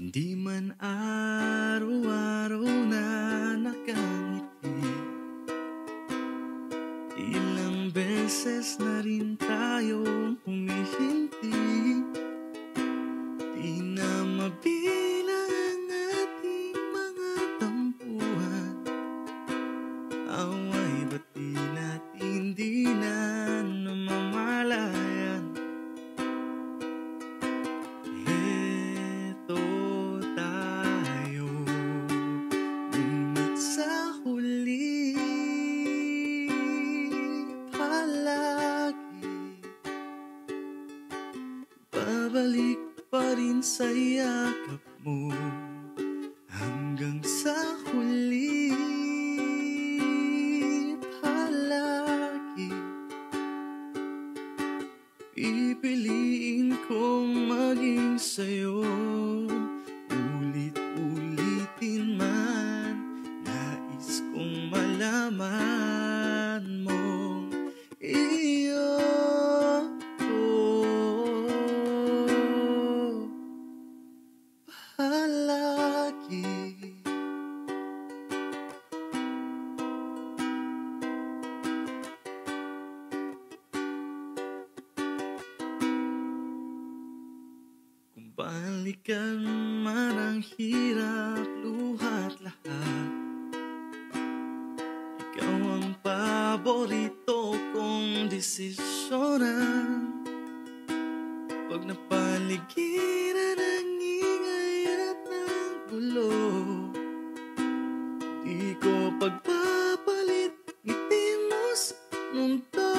Hindi man araw-araw na nakangiti, ilang beses na rin tayong humihinti. Di na mabilang ang ating mga tampuhan, away ba't di natin di na namamalayan? Heto tayo, ngunit sa huli palagi babalik pa rin sa yakap mo. Hanggang sa huli palagi pipiliin kong maging sa'yo. Ulit-ulitin man, nais kong malaman mong iyo ko palagi. Kung balikan man ang hirap, luha't lahat, ikaw ang paborito kong desisyonan. Pag napaligiran ang ingay at ng gulo, di ko pagpapalit ngiti mo sa mundo.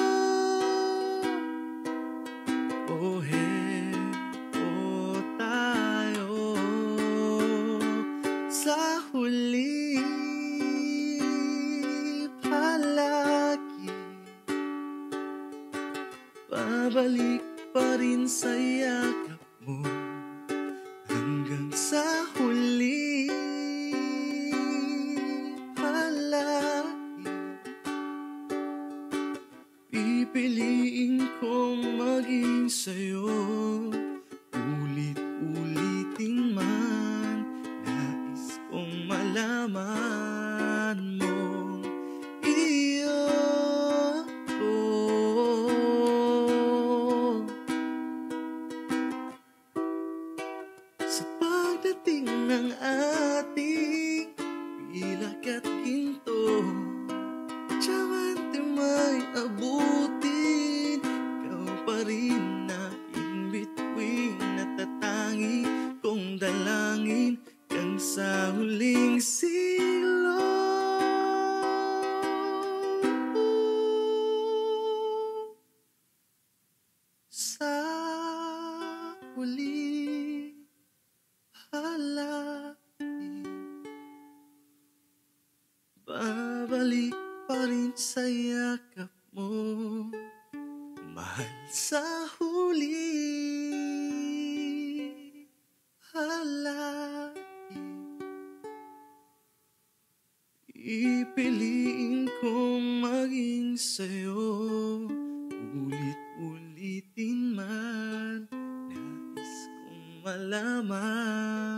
Oh, heto tayo sa huli palagi babalik pa rin sa yakap mo. Hanggang sa huli palagi pipiliin kong maging sa'yo. Ulit-ulitin man, nais kong malaman mong iyo ko. Sa pagdating ng ating pilak at ginto, tiyamante may abutin, ikaw pa rin na in between, natatangi kong dalangin hanggang sa huling siglo. Sa huli palagi babalik pa rin sa yakap mo. Mahal, sa huli palagi ipiliin kong maging sa'yo. Ulit-ulitin man, nais kong malaman